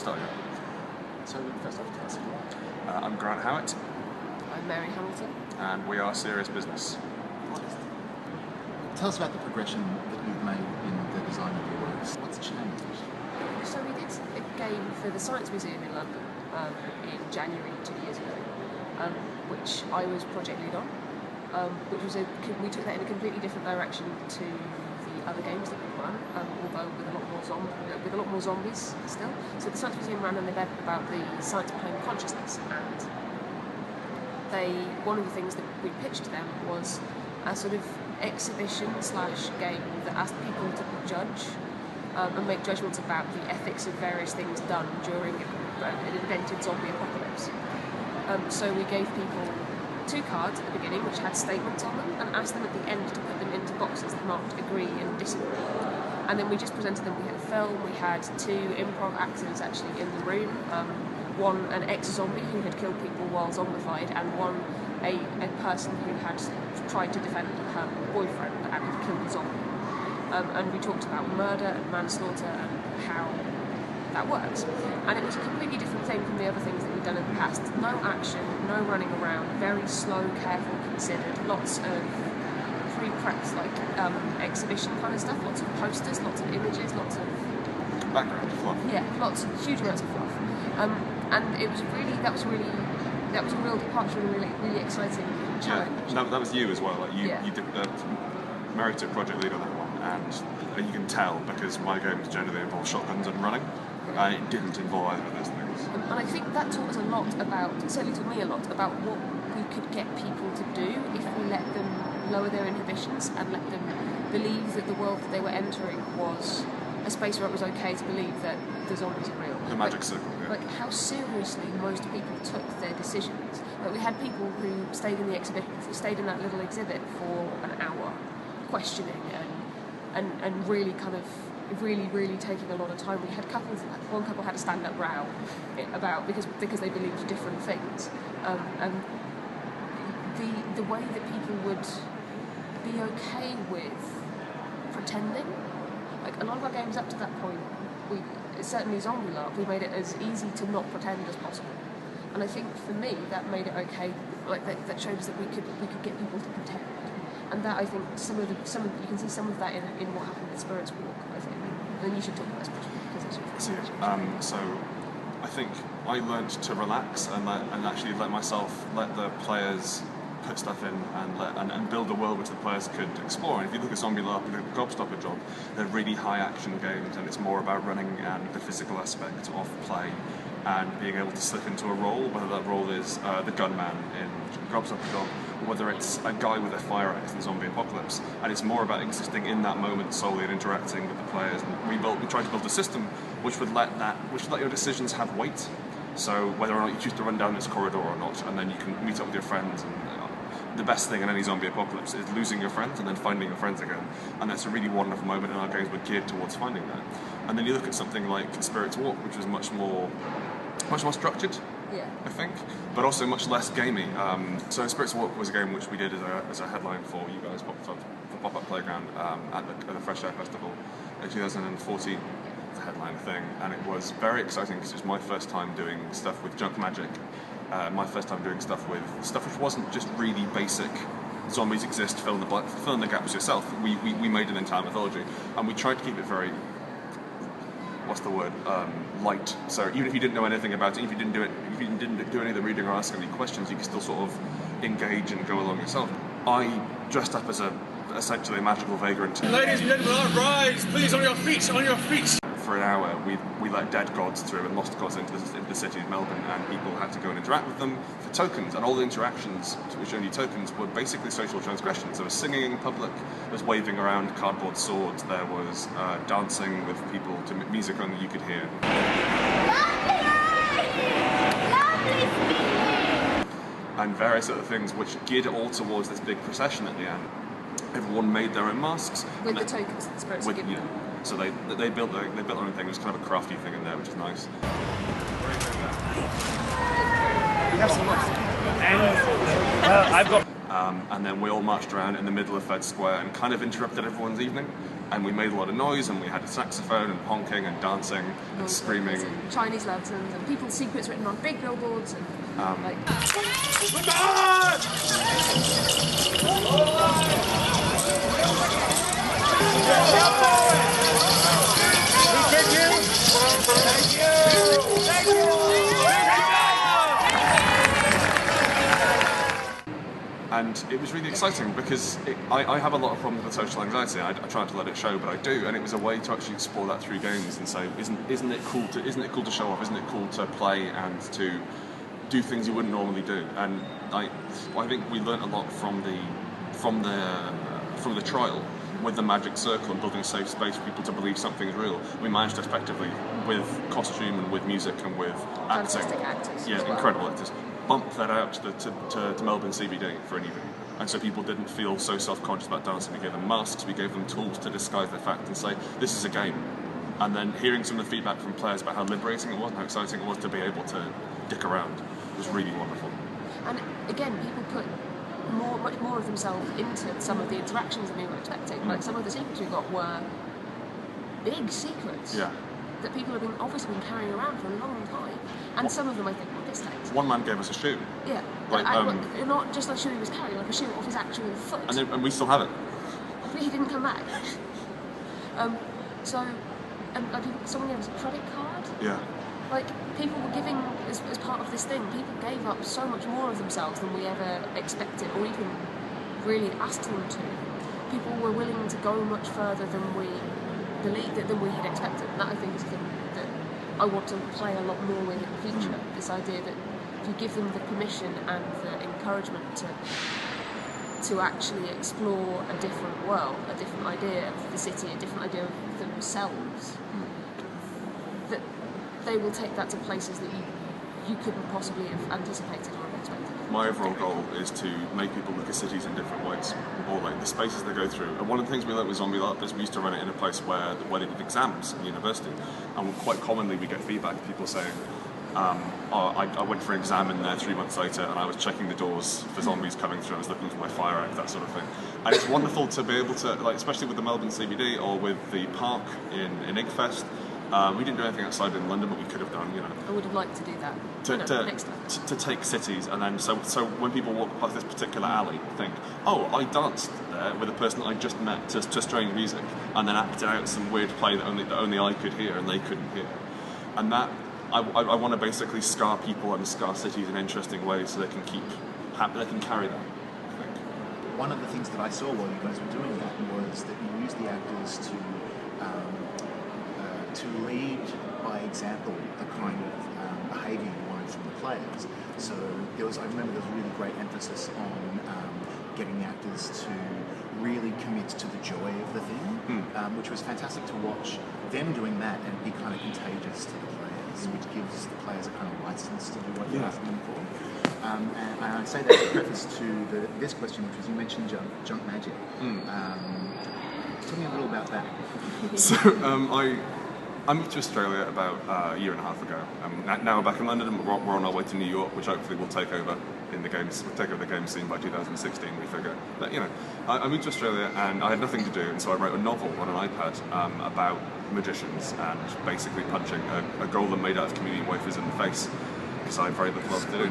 Start you. So first off, tell us who you are. I'm Grant Howitt, I'm Mary Hamilton. and we are Serious Business. Tell us about the progression that you've made in the design of your works. What's changed? So we did a game for the Science Museum in London in January 2 years ago, which I was project lead on. We took that in a completely different direction to the other games that we run, although with a lot more zombies still. So the Science Museum ran an event about the science behind consciousness, and one of the things that we pitched to them was a sort of exhibition/game that asked people to judge and make judgments about the ethics of various things done during an invented zombie apocalypse. So we gave people 2 cards at the beginning which had statements on them and asked them at the end to put them into boxes that marked agree and disagree. And then we just presented them. We had a film, we had 2 improv actors actually in the room, one an ex-zombie who had killed people while zombified, and one a person who had tried to defend her boyfriend and had killed the zombie. And we talked about murder and manslaughter and how that works. And it was a completely different thing from the other things that we've done in the past. No action, no running around, very slow, careful, considered, lots of pre-preps, like exhibition kind of stuff, lots of posters, lots of images, lots of Background, fluff. yeah, huge amounts of fluff. And that was a real departure and a really exciting challenge. Yeah, that was you as well. Like you did Mary took project lead on that one, and you can tell because my games generally involve shotguns and running. It didn't involve either of those things. And I think that taught us a lot about, certainly taught me a lot about what we could get people to do if we let them lower their inhibitions and let them believe that the world that they were entering was a space where it was okay to believe that the zombies are real. The magic circle, yeah. Like how seriously most people took their decisions. Like we had people who stayed in the exhibit, stayed in that little exhibit for an hour, questioning and really kind of really taking a lot of time. We had couples. One couple had a stand-up row about because they believed different things, and the way that people would be okay with pretending. Like a lot of our games up to that point, certainly Zombie Lark, we made it as easy to not pretend as possible. And I think for me that made it okay. Like that showed us that we could get people to pretend. And that I think you can see some of that in what happened with Spirits Walk, I think. And then you should talk about Spirits Walk because it's So I think I learned to relax and actually let the players put stuff in and build a world which the players could explore. And if you look at Zombie LARP and the Gobstopper Job, they're really high action games, and it's more about running and the physical aspect of play and being able to slip into a role, whether that role is the gunman in Gobstopper Job, or whether it's a guy with a fire axe in the zombie apocalypse. And it's more about existing in that moment solely and interacting with the players. And we tried to build a system which would let your decisions have weight. So whether or not you choose to run down this corridor or not, and then you can meet up with your friends. And the best thing in any zombie apocalypse is losing your friends and then finding your friends again. And that's a really wonderful moment, and our games were geared towards finding that. And then you look at something like Spirits Walk, which was much more structured, I think, but also much less gamey. So Spirits Walk was a game which we did as a headline for you guys for Pop-Up Playground at the Fresh Air Festival in 2014. The headline thing, and it was very exciting because it was my first time doing stuff with junk magic. My first time doing stuff which wasn't just really basic. Zombies exist. Fill in the gaps yourself. We made an entire mythology, and we tried to keep it very. What's the word? Light. So even if you didn't know anything about it, if you didn't do any of the reading or ask any questions, you could still sort of engage and go along yourself. I dressed up as essentially a magical vagrant. Ladies and gentlemen, rise, please, on your feet, on your feet. For an hour, we let dead gods through and lost gods into the city of Melbourne, and people had to go and interact with them for tokens, and all the interactions, which only tokens, were basically social transgressions. There was singing in public, there was waving around cardboard swords, there was dancing with people to music only you could hear. And various other things which geared it all towards this big procession at the end. Everyone made their own masks. With the tokens that the spirits were given. So they built their own thing. There's kind of a crafty thing in there, which is nice. We have some nice. And I've got. And then we all marched around in the middle of Fed Square and kind of interrupted everyone's evening. and we made a lot of noise, and we had a saxophone and honking and dancing and screaming. And Chinese lanterns and people's secrets written on big billboards and like. And it was really exciting because I have a lot of problems with social anxiety. I try not to let it show, but I do. And it was a way to actually explore that through games and say, isn't it cool to show off? Isn't it cool to play and to do things you wouldn't normally do? And I think we learnt a lot from the trial with the magic circle and building a safe space for people to believe something is real. We managed to effectively, with costume and with music and with acting, Fantastic actors. yeah, as well. incredible actors, bump that out to Melbourne CBD for an evening. And so people didn't feel so self-conscious about dancing. We gave them masks, we gave them tools to disguise their fact and say, this is a game. And then hearing some of the feedback from players about how liberating it was and how exciting it was to be able to dick around was really wonderful. And again, people put much more of themselves into some of the interactions than we were expecting. Like some of the secrets we got were big secrets Yeah. that people have obviously been carrying around for a long time. And some of them I think were piss takes. One man gave us a shoe, Yeah. Like, Not just a shoe he was carrying, like a shoe off his actual foot. and we still have it. But he didn't come back. Someone gave us a credit card. Yeah. Like, people were giving, as part of this thing, people gave up so much more of themselves than we ever expected or even really asked them to. People were willing to go much further than we had expected. And that, I think, is a thing that I want to play a lot more with in the future. This idea that if you give them the permission and the encouragement to actually explore a different world, a different idea of the city, a different idea of themselves, that they will take that to places that you couldn't possibly have anticipated or have expected. My overall goal is to make people look at cities in different ways, or like the spaces they go through. And one of the things we learned with Zombie LARP is we used to run it in a place where they did exams in university, and quite commonly we get feedback of people saying, I went for an exam in there 3 months later, and I was checking the doors for zombies coming through. I was looking for my fire act, that sort of thing. And it's wonderful to be able to, like, especially with the Melbourne CBD or with the park in Igfest. We didn't do anything outside in London, but we could have done, I would have liked to do that next time. To take cities, and then so when people walk past this particular alley, think, oh, I danced there with a person that I just met to strange music, and then acted out some weird play that only I could hear and they couldn't hear. And that I want to basically scar people and scar cities in interesting ways so they can carry that. I think. One of the things that I saw while you guys were doing that was that you used the actors to lead by example the kind of behaviour you wanted from the players. So I remember there was a really great emphasis on getting the actors to really commit to the joy of the thing, which was fantastic to watch them doing that and be kind of contagious to the players, which gives the players a kind of license to do what you're asking them for. And I say that as a preface to this question, which was you mentioned junk magic. Tell me a little about that. So I moved to Australia about a year and a half ago. Now we're back in London, and we're on our way to New York, which hopefully will take over in the games. We'll take over the game scene by 2016. We figure. But I moved to Australia and I had nothing to do, and so I wrote a novel on an iPad about magicians and basically punching a golem made out of communion wafers in the face because I have very little else to do.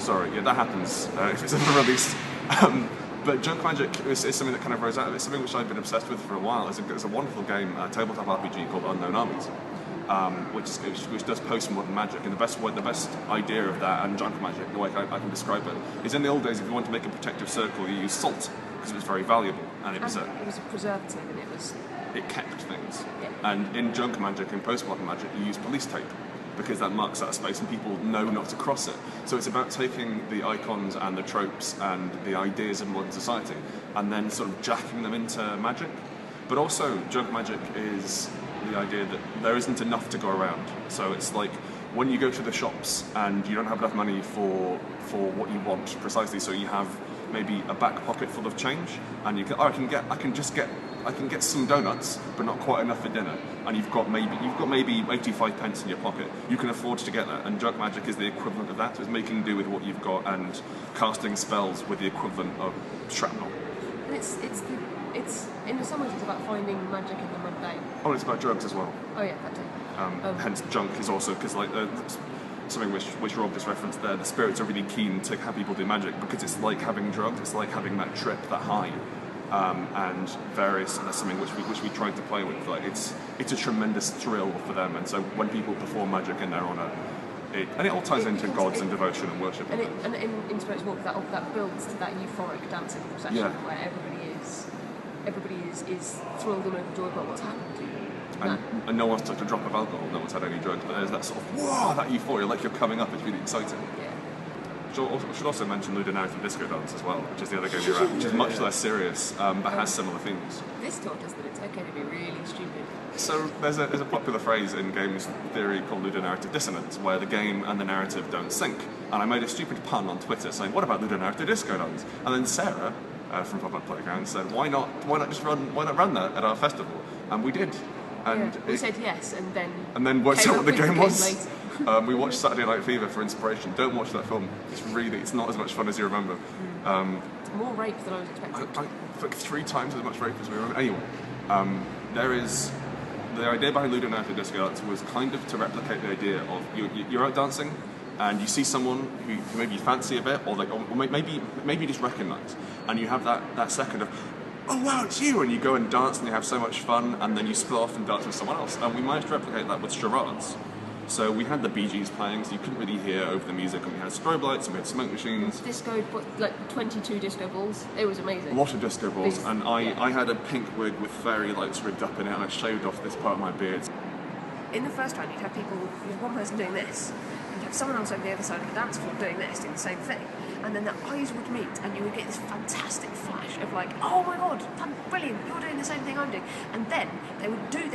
Sorry, yeah, that happens if it's ever released. But junk magic is something that kind of rose out of it. It's something which I've been obsessed with for a while. It's a wonderful game, a tabletop RPG called Unknown Armies, which does postmodern magic. And the best idea of that and junk magic, the way I can describe it, is in the old days, if you want to make a protective circle, you use salt because it was very valuable, and it was a preservative, and it kept things. Yeah. And in junk magic, in postmodern magic, you use police tape, because that marks out a space and people know not to cross it. So it's about taking the icons and the tropes and the ideas of modern society and then sort of jacking them into magic. But also, junk magic is the idea that there isn't enough to go around. So it's like when you go to the shops and you don't have enough money for what you want precisely, so you have maybe a back pocket full of change, and you can, I can get some donuts, but not quite enough for dinner. And you've got maybe 85 pence in your pocket. You can afford to get that, and junk magic is the equivalent of that. It's making do with what you've got and casting spells with the equivalent of shrapnel. And it's it's in some ways it's about finding magic in the mundane. Oh, it's about drugs as well. Oh yeah, that too. Hence, junk is also because like something which Rob just referenced there. The spirits are really keen to have people do magic because it's like having drugs. It's like having that trip, that high, and various. And that's something which we tried to play with. Like it's a tremendous thrill for them. And so when people perform magic in their honour, it all ties into gods and devotion and worship. And in Spirit's Walk, that builds to that euphoric dancing procession where everybody is thrilled and overjoyed about what's happened. And no one's touched a drop of alcohol, no one's had any drugs, but there's that sort of, whoa, that euphoria, like you're coming up, it's really exciting. Yeah. Should also mention Ludonarrative Disco Dance as well, which is the other game you're at, which is much less serious, but has similar themes. This taught us that it's okay to be really stupid. So there's a popular phrase in games theory called ludonarrative dissonance, where the game and the narrative don't sync. And I made a stupid pun on Twitter saying, what about Ludonarrative Disco Dance? And then Sarah, from Pop-Up Playground, said, why not run that at our festival? And we did. And we said yes, and then worked out what the game was. Later. We watched Saturday Night Fever for inspiration. Don't watch that film. It's not as much fun as you remember. It's more rape than I was expecting. Like 3 times as much rape as we remember. Anyway, the idea behind Ludonarrative Disco Dance was kind of to replicate the idea of you're out dancing and you see someone who maybe you fancy a bit, or maybe you just recognise, and you have that second of, oh wow, it's you, and you go and dance and you have so much fun, and then you split off and dance with someone else. And we managed to replicate that with charades. So we had the Bee Gees playing, so you couldn't really hear over the music, and we had strobe lights and we had smoke machines. Disco, like 22 disco balls. It was amazing. A lot of disco balls, and I had a pink wig with fairy lights rigged up in it, and I shaved off this part of my beard. In the first round, you'd have one person doing this, and you'd have someone else over the other side of the dance floor doing this, doing the same thing. And then their eyes would meet, and you would get this fantastic flash of like, oh my god, brilliant, you're doing the same thing I'm doing. And then they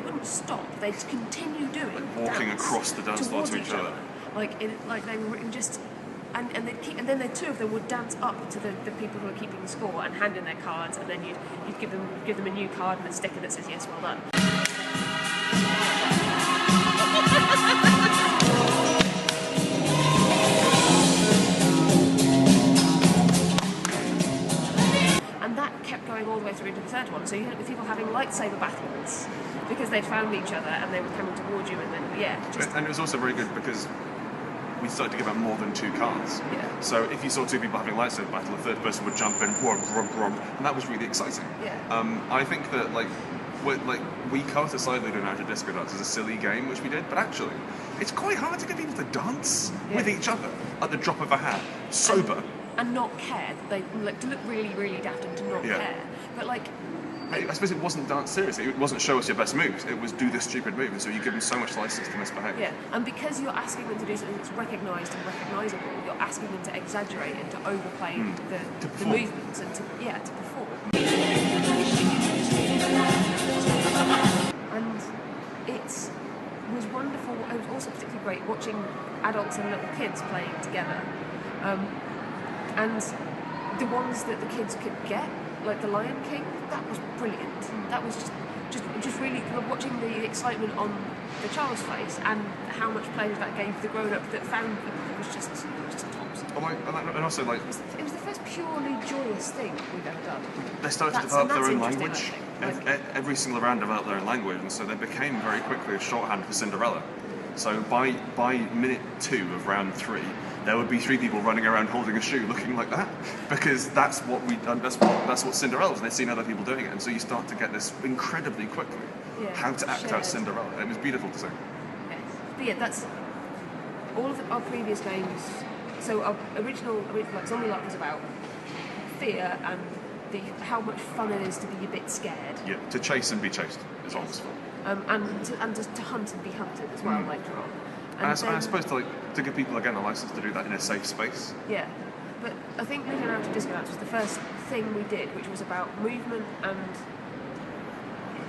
wouldn't stop, they'd continue doing walking across the dance floor to each other. Like they were just, and then the two of them would dance up to the people who are keeping the score and hand in their cards, and then you'd give them a new card and a sticker that says yes, well done. And that kept going all the way through into the third one. So you had people having lightsaber battles because they'd found each other and they were coming towards you, and then and it was also very good because we started to give out more than 2 cards. Yeah. So if you saw 2 people having a lightsaber battle, the third person would jump in, and that was really exciting. Yeah. I think that we cast aside Ludonarrative Disco Dance as a silly game, which we did, but actually, it's quite hard to get people to dance with each other at the drop of a hat, sober. And not care. They to look really, really daft and to not care. But I suppose it wasn't dance seriously. It wasn't show us your best moves. It was do this stupid move, and so you give them so much license to misbehave. Yeah, and because you're asking them to do something that's recognised and recognisable, you're asking them to exaggerate and to overplay the movements and to perform. And it was wonderful. It was also particularly great watching adults and little kids playing together. And the ones that the kids could get, like the Lion King, that was brilliant. That was just really watching the excitement on the child's face and how much pleasure that gave the grown-up that found them. It was just tops. And also, like, it was the first purely joyous thing we've ever done. They started to develop their own language. Every single round developed their own language, and so they became very quickly a shorthand for Cinderella. So by minute 2 of round 3, there would be 3 people running around holding a shoe looking like that, because that's what we'd done. That's what Cinderella was. And they'd seen other people doing it, and so you start to get this incredibly quickly how to act out Cinderella. It was beautiful to see. Yes, but yeah, that's all of our previous games. So our original like Zombie Lark was about fear and how much fun it is to be a bit scared. Yeah, to chase and be chased is always fun. And to hunt and be hunted as well later on. And I suppose to give people again a license to do that in a safe space. Yeah, but I think Ludonarrative Disco Dance was the first thing we did, which was about movement and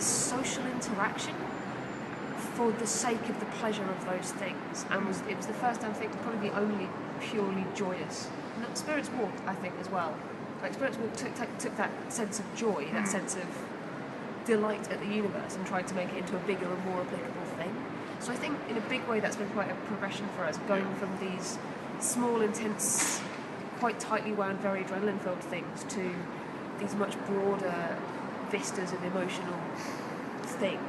social interaction for the sake of the pleasure of those things. And it was the first, I think, probably the only purely joyous. And Spirit's Walk, I think, as well. Like Spirit's Walk took that sense of joy, that sense of delight at the universe, and tried to make it into a bigger and more applicable thing. So I think in a big way that's been quite a progression for us, going from these small, intense, quite tightly wound, very adrenaline-filled things to these much broader, vistas of emotional thing.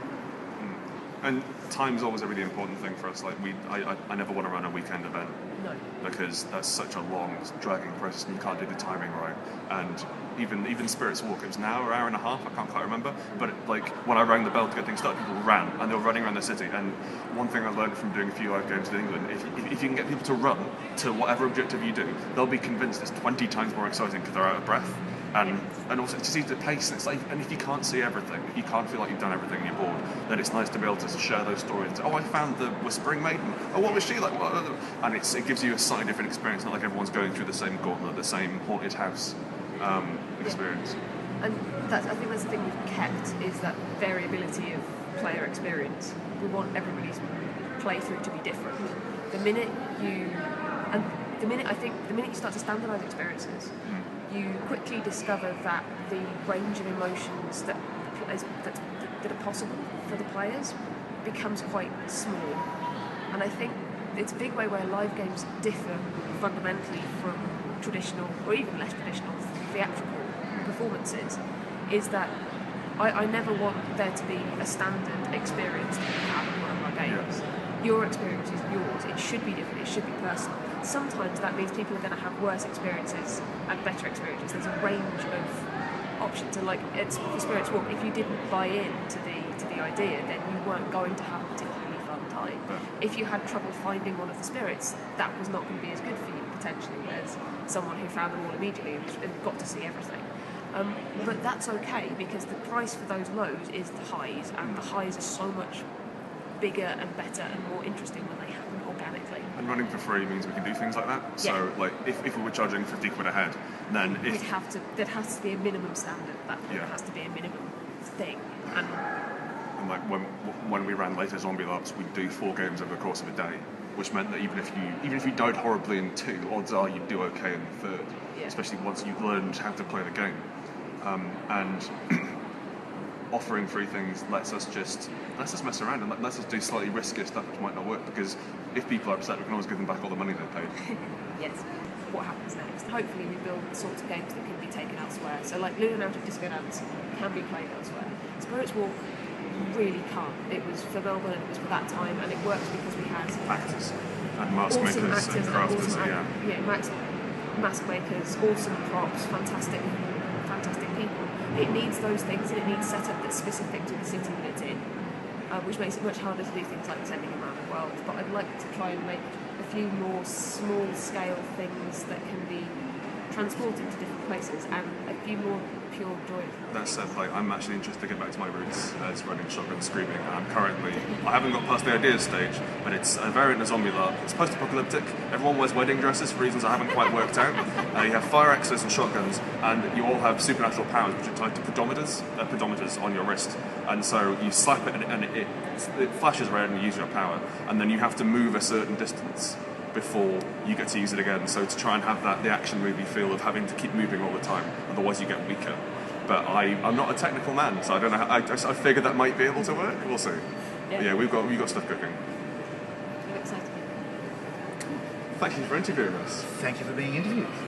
And time's always a really important thing for us. Like I never want to run a weekend event. No. Because that's such a long, dragging process, and you can't do the timing right. And even Spirits Walk, it was an hour and a half, I can't quite remember. But like when I rang the bell to get things started, people ran, and they were running around the city. And one thing I learned from doing a few live games in England, if you can get people to run to whatever objective you do, they'll be convinced it's 20 times more exciting because they're out of breath. And also it's just easy to pace, and it's like, and if you can't see everything, if you can't feel like you've done everything and you're bored, then it's nice to be able to share those stories. Oh, I found the Whispering Maiden. Oh, what was she like? And it gives you a slightly different experience, not like everyone's going through the same gauntlet, the same haunted house experience. And I think that's the thing we've kept, is that variability of player experience. We want everybody's playthrough to be different. The minute you start to standardise experiences, you quickly discover that the range of emotions that are possible for the players becomes quite small. And I think it's a big way where live games differ fundamentally from traditional, or even less traditional, theatrical performances, is that I never want there to be a standard experience that you have in one of our games. Your experience is yours. It should be different. It should be personal. Sometimes that means people are going to have worse experiences and better experiences. There's a range of options, and like it's for Spirits Walk, if you didn't buy in to the idea, then you weren't going to have a particularly fun time. If you had trouble finding one of the spirits, that was not going to be as good for you potentially as someone who found them all immediately and got to see everything. But that's okay, because the price for those lows is the highs, and the highs are so much bigger and better and more interesting when they happen organically. And running for free means we can do things like that. So, like, if we were charging 50 quid a head, then there has to be a minimum standard. There has to be a minimum thing. And like when we ran later Zombie Larps, we'd do 4 games over the course of a day, which meant that even if you died horribly in 2, odds are you'd do okay in the 3rd. Especially once you've learned how to play the game. And offering free things lets us mess around and lets us do slightly riskier stuff which might not work, because if people are upset, we can always give them back all the money they paid. Yes. What happens next? Hopefully we build the sorts of games that can be taken elsewhere. So like Lunar of Disco Dance can be played elsewhere. Spirits Walk really can't. It was for Melbourne, it was for that time, and it works because we had actors and mask makers and crafters. Mask makers, awesome props, fantastic people. It needs those things, and it needs setup that's specific to the city that it's in, which makes it much harder to do things like sending around the world. But I'd like to try and make a few more small-scale things that can be transported to different places, and a few more pure joy. That said, like, I'm actually interested to get back to my roots as running Shotgun Screaming, and I haven't got past the ideas stage, but it's a variant of Zombie Larp. It's post-apocalyptic. Everyone wears wedding dresses for reasons I haven't quite worked out. You have fire axes and shotguns, and you all have supernatural powers which are tied to pedometers on your wrist. And so you slap it, and it flashes red, and you use your power, and then you have to move a certain distance before you get to use it again. So to try and have the action movie feel of having to keep moving all the time, otherwise you get weaker. But I'm not a technical man, so I don't know. I figured that might be able to work. We'll see. Yeah, we've got stuff cooking. I'm excited. Thank you for interviewing us. Thank you for being interviewed.